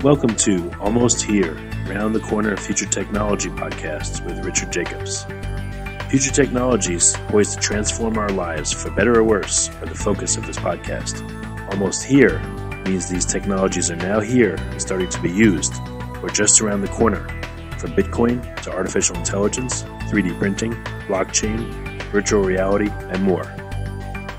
Welcome to Almost Here, Round the Corner Future Technology Podcasts with Richard Jacobs. Future technologies poised to transform our lives for better or worse are the focus of this podcast. Almost here means these technologies are now here and starting to be used, or just around the corner, from Bitcoin to artificial intelligence, 3D printing, blockchain, virtual reality, and more.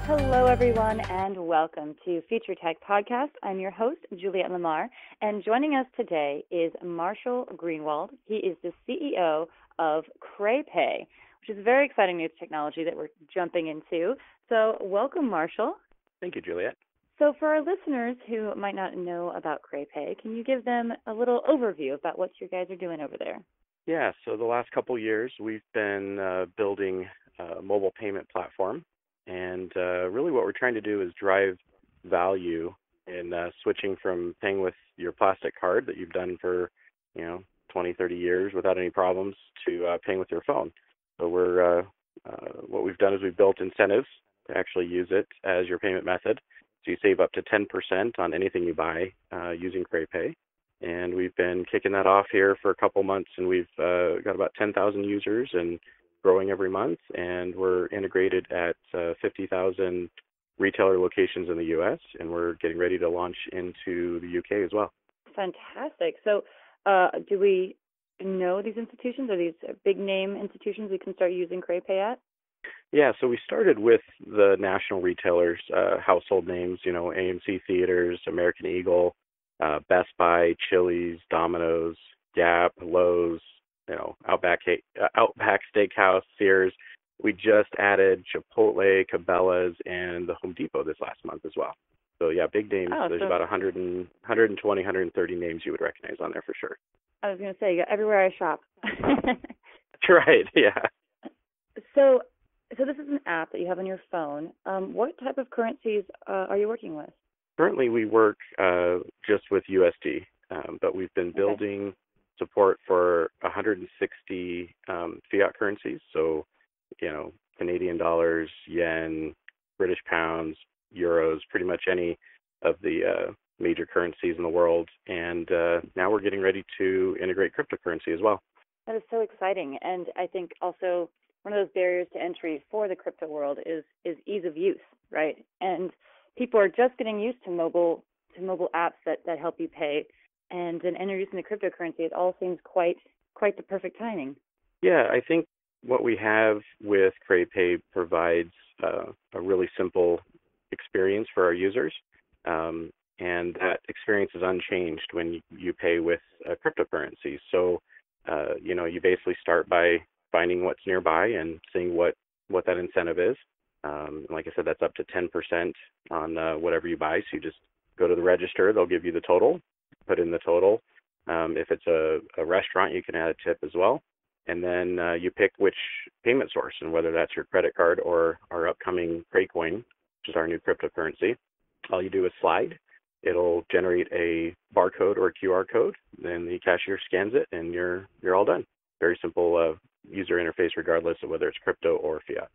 Hello, everyone, and welcome to Future Tech Podcast. I'm your host, Juliette Lamar, and joining us today is Marshall Greenwald. He is the CEO of Craypay, which is very exciting new technology that we're jumping into. So welcome, Marshall. Thank you, Juliette. So for our listeners who might not know about Craypay, can you give them a little overview about what you guys are doing over there? Yeah, so the last couple of years, we've been building a mobile payment platform. And really what we're trying to do is drive value in switching from paying with your plastic card that you've done for, 20, 30 years without any problems to paying with your phone. So what we've done is we've built incentives to actually use it as your payment method. So you save up to 10% on anything you buy using Craypay. And we've been kicking that off here for a couple months, and we've got about 10,000 users and growing every month, and we're integrated at 50,000 retailer locations in the U.S., and we're getting ready to launch into the U.K. as well. Fantastic. So do we know these institutions? Are these big-name institutions we can start using Craypay at? Yeah, so we started with the national retailers, household names, AMC Theaters, American Eagle, Best Buy, Chili's, Domino's, Gap, Lowe's, Outback Steakhouse, Sears. We just added Chipotle, Cabela's, and the Home Depot this last month as well. So yeah, big names. There's about 120, 130 names you would recognize on there for sure. I was going to say, everywhere I shop. That's right, yeah. So this is an app that you have on your phone. What type of currencies are you working with? Currently, we work just with USD, but we've been building support for 160 fiat currencies. So, Canadian dollars, yen, British pounds, euros, pretty much any of the major currencies in the world. And now we're getting ready to integrate cryptocurrency as well. That is so exciting. And I think also one of those barriers to entry for the crypto world is ease of use, right? And people are just getting used to mobile apps that help you pay. And then introducing the cryptocurrency, it all seems quite the perfect timing. Yeah, I think what we have with Craypay provides a really simple experience for our users. And that experience is unchanged when you pay with cryptocurrency. So, you basically start by finding what's nearby and seeing what that incentive is. Like I said, that's up to 10% on whatever you buy. So you just go to the register, they'll give you the total, put in the total. If it's a restaurant, you can add a tip as well. And then you pick which payment source, and whether that's your credit card or our upcoming Craycoin, which is our new cryptocurrency. All you do is slide. It'll generate a barcode or a QR code. Then the cashier scans it, and you're all done. Very simple user interface, regardless of whether it's crypto or fiat.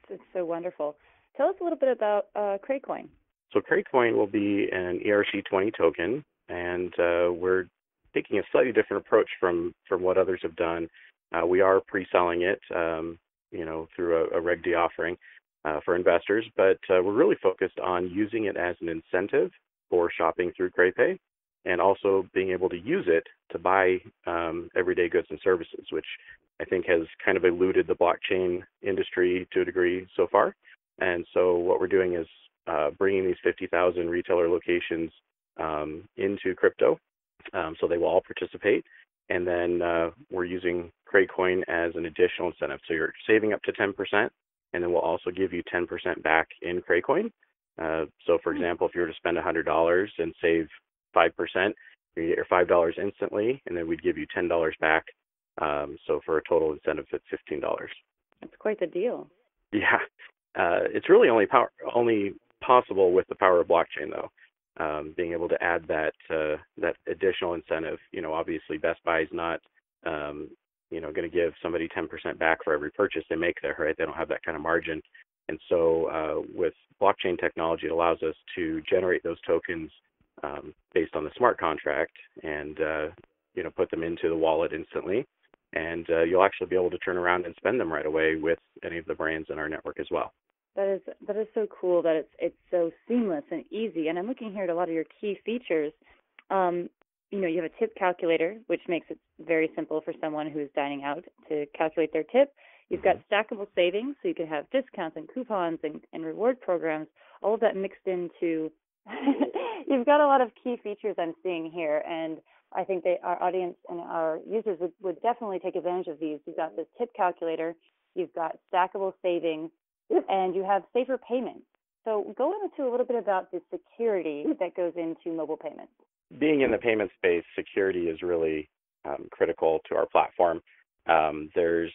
It's so wonderful. Tell us a little bit about Craycoin. So Craycoin will be an ERC20 token, and we're taking a slightly different approach from what others have done. We are pre-selling it, through a Reg D offering for investors, but we're really focused on using it as an incentive for shopping through Craypay, and also being able to use it to buy everyday goods and services, which I think has kind of eluded the blockchain industry to a degree so far. And so what we're doing is bringing these 50,000 retailer locations into crypto, so they will all participate. And then we're using Craycoin as an additional incentive. So you're saving up to 10%, and then we'll also give you 10% back in Craycoin. So, for example, if you were to spend $100 and save 5%, you get your $5 instantly, and then we'd give you $10 back. So for a total incentive of $15. That's quite the deal. Yeah. It's really only possible with the power of blockchain, though. Being able to add that additional incentive. Obviously Best Buy is not, going to give somebody 10% back for every purchase they make there, right? They don't have that kind of margin. And so with blockchain technology, it allows us to generate those tokens based on on the smart contract and put them into the wallet instantly. And you'll actually be able to turn around and spend them right away with any of the brands in our network as well. That is so cool that it's so seamless and easy. And I'm looking here at a lot of your key features. You have a tip calculator, which makes it very simple for someone who's dining out to calculate their tip. You've got stackable savings, so you can have discounts and coupons and reward programs, all of that mixed into. You've got a lot of key features I'm seeing here, and I think our audience and our users would definitely take advantage of these. You've got this tip calculator, you've got stackable savings, and you have safer payments. So go into a little bit about the security that goes into mobile payments. Being in the payment space, security is really critical to our platform. There's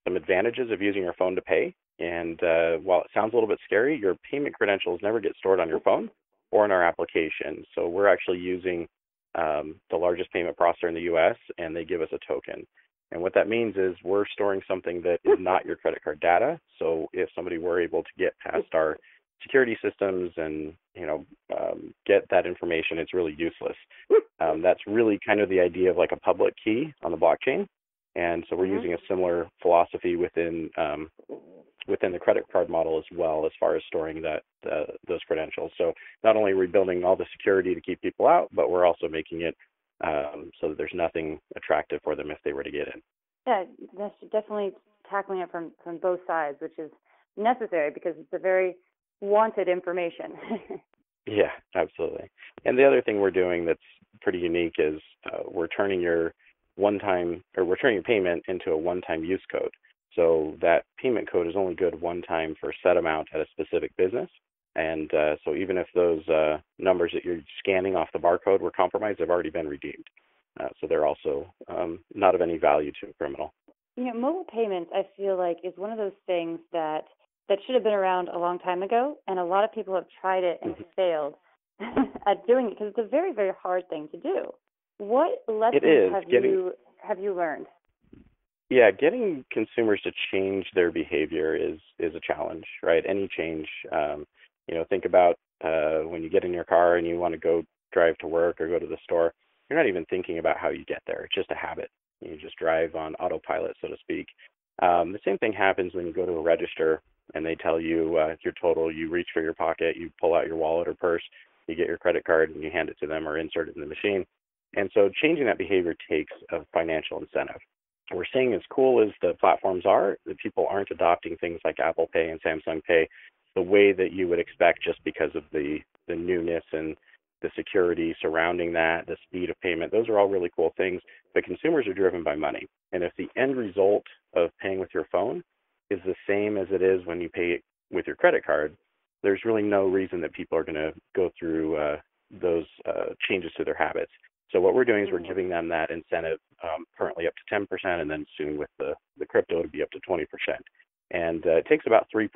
some advantages of using your phone to pay. And while it sounds a little bit scary, your payment credentials never get stored on your phone or in our application. So we're actually using the largest payment processor in the U.S., and they give us a token. And what that means is we're storing something that is not your credit card data. So if somebody were able to get past our security systems and get that information, it's really useless. That's really kind of the idea of like a public key on the blockchain. And so we're using a similar philosophy within the credit card model as well, as far as storing those credentials. So not only are we building all the security to keep people out, but we're also making it so that there's nothing attractive for them if they were to get in. Yeah, that's definitely tackling it from both sides, which is necessary because it's a very wanted information. Yeah, absolutely. And the other thing we're doing that's pretty unique is we're turning your payment into a one-time use code. So that payment code is only good one time for a set amount at a specific business. And so even if those numbers that you're scanning off the barcode were compromised, they've already been redeemed. So they're also not of any value to a criminal. Mobile payments, I feel like, is one of those things that should have been around a long time ago, and a lot of people have tried it and failed at doing it because it's a very, very hard thing to do. What lessons have you learned? Yeah, getting consumers to change their behavior is a challenge, right? Any change, think about when you get in your car and you want to go drive to work or go to the store, you're not even thinking about how you get there. It's just a habit. You just drive on autopilot, so to speak. The same thing happens when you go to a register and they tell you your total, you reach for your pocket, you pull out your wallet or purse, you get your credit card and you hand it to them or insert it in the machine. And so changing that behavior takes a financial incentive. We're seeing as cool as the platforms are, that people aren't adopting things like Apple Pay and Samsung Pay the way that you would expect just because of the newness and the security surrounding that, the speed of payment. Those are all really cool things, but consumers are driven by money. And if the end result of paying with your phone is the same as it is when you pay with your credit card, there's really no reason that people are going to go through those changes to their habits. So what we're doing is we're giving them that incentive currently up to 10%, and then soon with the crypto to be up to 20%. And it takes about 3%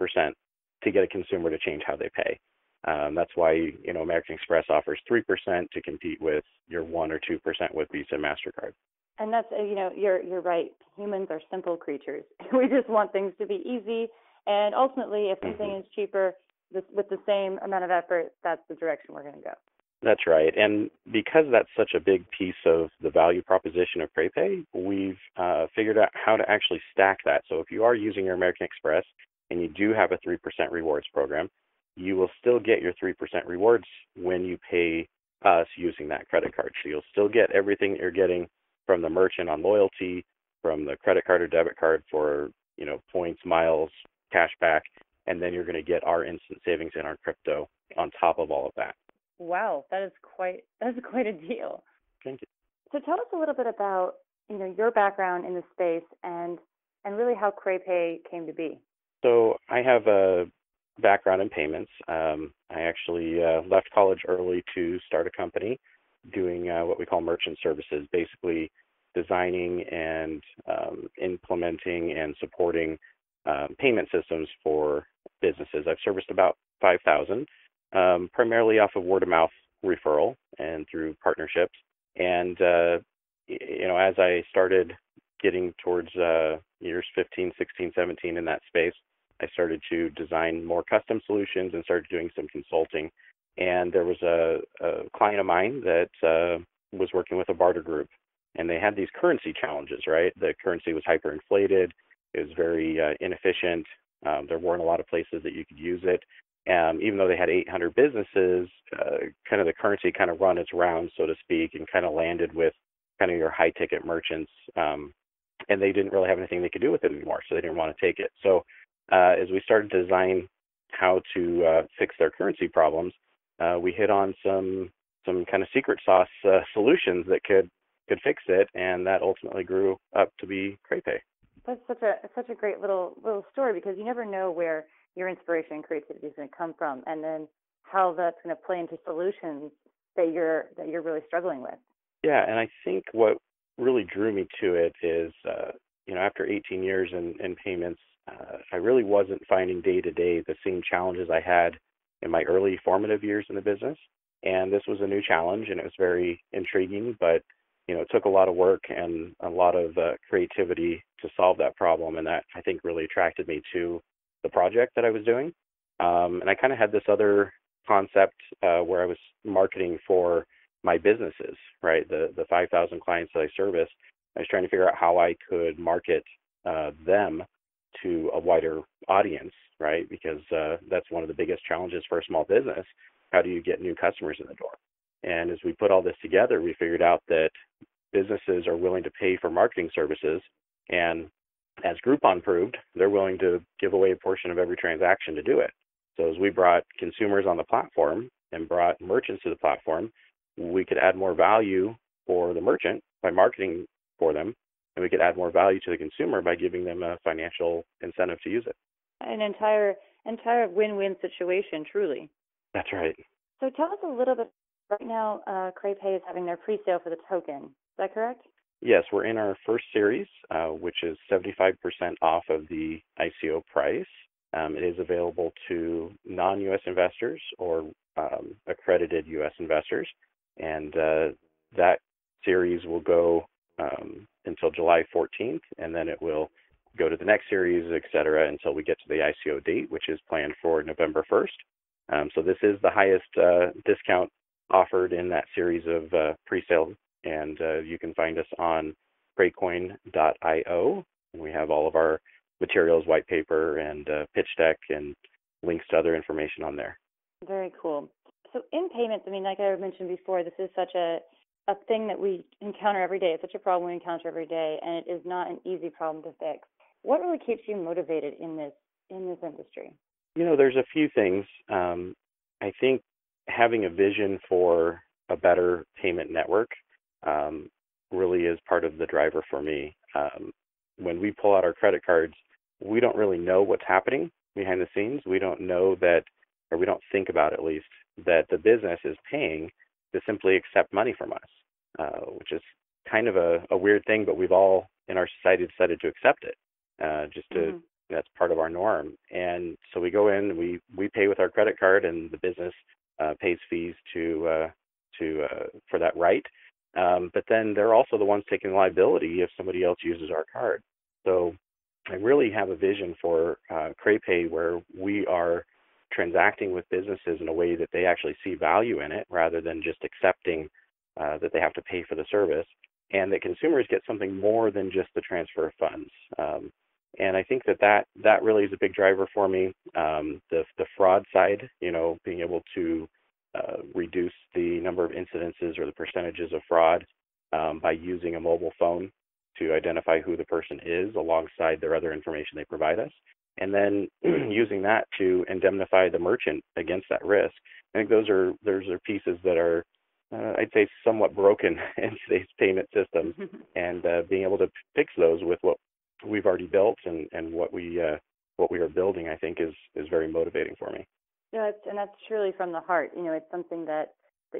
to get a consumer to change how they pay. That's why American Express offers 3% to compete with your 1 or 2% with Visa and MasterCard. And that's you're right. Humans are simple creatures. We just want things to be easy, and ultimately, if something is cheaper with the same amount of effort, that's the direction we're going to go. That's right. And because that's such a big piece of the value proposition of Craypay, we've figured out how to actually stack that. So if you are using your American Express and you do have a 3% rewards program, you will still get your 3% rewards when you pay us using that credit card. So you'll still get everything that you're getting from the merchant on loyalty, from the credit card or debit card for, points, miles, cash back, and then you're going to get our instant savings in our crypto on top of all of that. Wow, that's quite a deal. Thank you. So tell us a little bit about your background in the space and really how Craypay came to be. So I have a background in payments. I actually left college early to start a company doing what we call merchant services, basically designing and implementing and supporting payment systems for businesses. I've serviced about 5,000. Primarily off of word of mouth referral and through partnerships. And, as I started getting towards years 15, 16, 17 in that space, I started to design more custom solutions and started doing some consulting. And there was a client of mine that was working with a barter group, and they had these currency challenges, right? The currency was hyperinflated. It was very inefficient. There weren't a lot of places that you could use it. Even though they had 800 businesses, kind of the currency kind of run its rounds, so to speak, and kind of landed with kind of your high ticket merchants. And they didn't really have anything they could do with it anymore, so they didn't want to take it. So as we started to design how to fix their currency problems, we hit on some kind of secret sauce solutions that could fix it, and that ultimately grew up to be Craypay. That's such a great little story, because you never know where your inspiration and creativity is going to come from, and then how that's going to play into solutions that you're really struggling with. Yeah, and I think what really drew me to it is, after 18 years in payments, I really wasn't finding day to day the same challenges I had in my early formative years in the business. And this was a new challenge, and it was very intriguing, but it took a lot of work and a lot of creativity to solve that problem. And that, I think, really attracted me to the project that I was doing. And I kind of had this other concept where I was marketing for my businesses, right? The 5,000 clients that I service. I was trying to figure out how I could market them to a wider audience, right? Because that's one of the biggest challenges for a small business. How do you get new customers in the door? And as we put all this together, we figured out that businesses are willing to pay for marketing services. And as Groupon proved, they're willing to give away a portion of every transaction to do it. So as we brought consumers on the platform and brought merchants to the platform, we could add more value for the merchant by marketing for them, and we could add more value to the consumer by giving them a financial incentive to use it. An entire win-win situation, truly. That's right. So tell us a little bit. Right now, Craypay is having their pre-sale for the token. Is that correct? Yes, we're in our first series, which is 75% off of the ICO price. It is available to non-U.S. investors or accredited U.S. investors, and that series will go until July 14th, and then it will go to the next series, et cetera, until we get to the ICO date, which is planned for November 1st. So this is the highest discount offered in that series of pre-sale, and you can find us on craycoin.io, and we have all of our materials, white paper, and pitch deck, and links to other information on there. Very cool. So in payments, I mean, like I mentioned before, this is such a thing that we encounter every day. It's such a problem we encounter every day, and it is not an easy problem to fix. What really keeps you motivated in this industry? There's a few things. I think having a vision for a better payment network really is part of the driver for me. When we pull out our credit cards, we don't really know what's happening behind the scenes. We don't know that, or we don't think about at least, that the business is paying to simply accept money from us, which is kind of a weird thing, but we've all in our society decided to accept it, that's part of our norm. And so we go in, we pay with our credit card, and the business pays fees for that right. But then they're also the ones taking the liability if somebody else uses our card. So I really have a vision for Craypay where we are transacting with businesses in a way that they actually see value in it, rather than just accepting that they have to pay for the service, and that consumers get something more than just the transfer of funds. And I think that really is a big driver for me. The fraud side, being able to reduce the number of incidences or the percentages of fraud by using a mobile phone to identify who the person is alongside their other information they provide us, and then using that to indemnify the merchant against that risk. I think those are pieces that are, I'd say, somewhat broken in today's payment systems, and being able to fix those with what we've already built and what we are building, I think is very motivating for me. Yeah, and that's truly from the heart. It's something that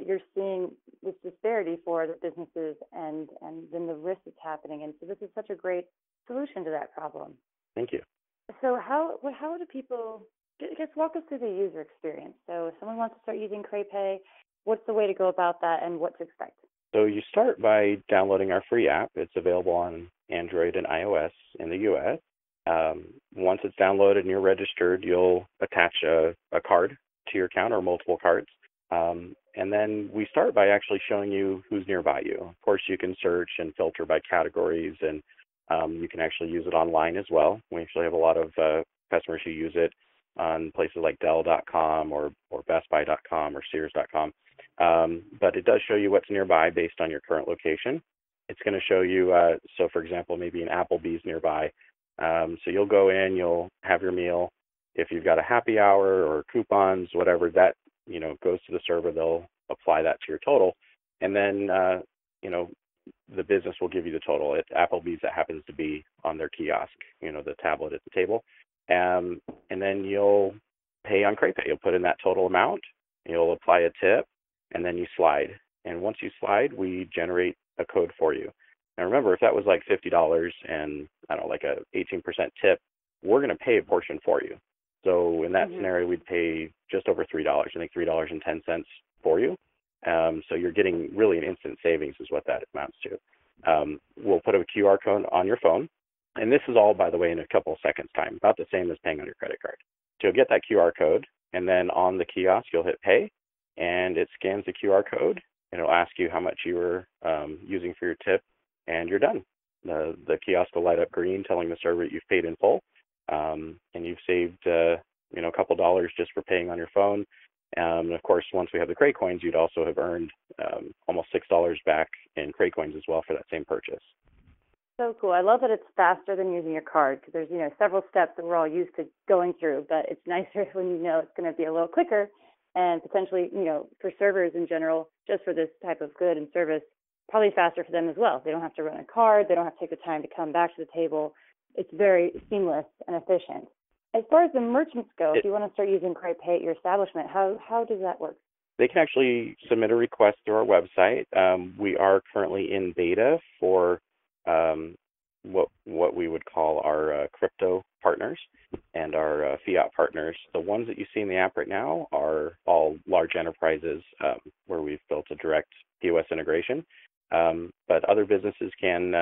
you're seeing this disparity for the businesses and then the risk that's happening. And so this is such a great solution to that problem. Thank you. So how do people, I guess, walk us through the user experience? So if someone wants to start using Craypay, what's the way to go about that and what to expect? So you start by downloading our free app. It's available on Android and iOS in the U.S. Once it's downloaded and you're registered, you'll attach a card to your account or multiple cards. And then we start by actually showing you who's nearby you. Of course, you can search and filter by categories, and you can actually use it online as well. We actually have a lot of customers who use it on places like Dell.com or BestBuy.com or Sears.com. But it does show you what's nearby based on your current location. It's going to show you, so for example, maybe an Applebee's nearby. So you'll go in, you'll have your meal. If you've got a happy hour or coupons, whatever, that goes to the server. They'll apply that to your total, and then the business will give you the total. At Applebee's, that happens to be on their kiosk, the tablet at the table, and then you'll pay on Craypay. You'll put in that total amount, you'll apply a tip, and then you slide. And once you slide, we generate a code for you. Now remember, if that was like $50 and like a 18% tip, we're going to pay a portion for you. So in that scenario, we'd pay just over $3. I think $3.10 for you. So you're getting really an instant savings is what that amounts to. We'll put a QR code on your phone. And this is all, by the way, in a couple of seconds time, about the same as paying on your credit card. So you'll get that QR code, and then on the kiosk, you'll hit pay, and it scans the QR code, and it'll ask you how much you were using for your tip, and you're done. The kiosk will light up green, telling the server that you've paid in full, and you've saved a couple dollars just for paying on your phone. And of course, once we have the Cray coins, you'd also have earned almost $6 back in Cray coins as well for that same purchase. So cool. I love that it's faster than using your card, because there's several steps that we're all used to going through, but it's nicer when it's going to be a little quicker, and potentially for servers in general, just for this type of good and service, probably faster for them as well. They don't have to run a card. They don't have to take the time to come back to the table. It's very seamless and efficient. As far as the merchants go, if you want to start using Craypay at your establishment, how does that work? They can actually submit a request through our website. We are currently in beta for what we would call our crypto partners and our fiat partners. The ones that you see in the app right now are all large enterprises where we've built a direct POS integration. But other businesses can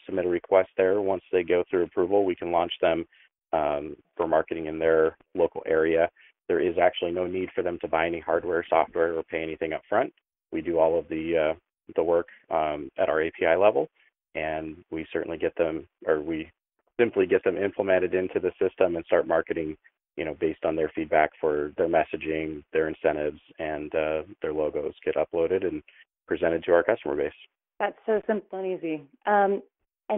submit a request there. Once they go through approval, we can launch them for marketing in their local area. There is actually no need for them to buy any hardware or software or pay anything up front. We do all of the work at our API level, and we certainly get them, or we simply get them implemented into the system and start marketing, based on their feedback for their messaging, their incentives, and their logos get uploaded and presented to our customer base. That's so simple and easy. And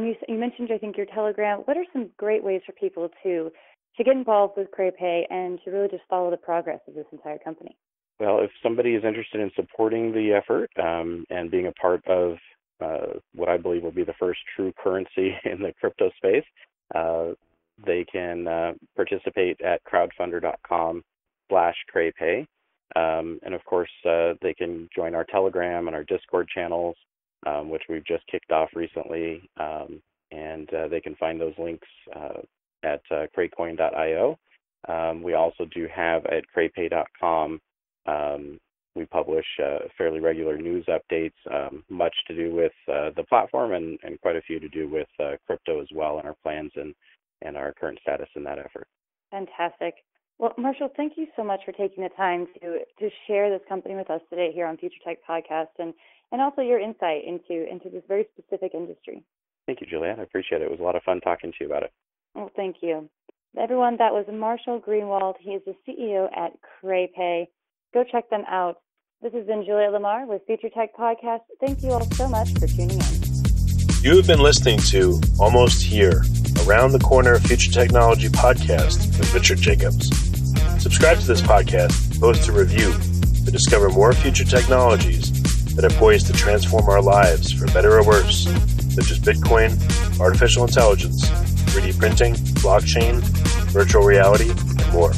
you mentioned, I think, your Telegram. What are some great ways for people to get involved with Craypay and to really just follow the progress of this entire company? Well, if somebody is interested in supporting the effort and being a part of what I believe will be the first true currency in the crypto space, they can participate at crowdfunder.com/Craypay. And of course, they can join our Telegram and our Discord channels, which we've just kicked off recently. And they can find those links at craycoin.io. We also do have at craypay.com, we publish fairly regular news updates, much to do with the platform and quite a few to do with crypto as well, and our plans and our current status in that effort. Fantastic. Well, Marshall, thank you so much for taking the time to share this company with us today here on Future Tech Podcast, and also your insight into this very specific industry. Thank you, Juliet. I appreciate it. It was a lot of fun talking to you about it. Well, thank you. Everyone, that was Marshall Greenwald. He is the CEO at Craypay. Go check them out. This has been Juliet Lamar with Future Tech Podcast. Thank you all so much for tuning in. You have been listening to Almost Here, Around the Corner Future Technology Podcast with Richard Jacobs. Subscribe to this podcast, post a review to discover more future technologies that are poised to transform our lives for better or worse, such as Bitcoin, artificial intelligence, 3D printing, blockchain, virtual reality, and more.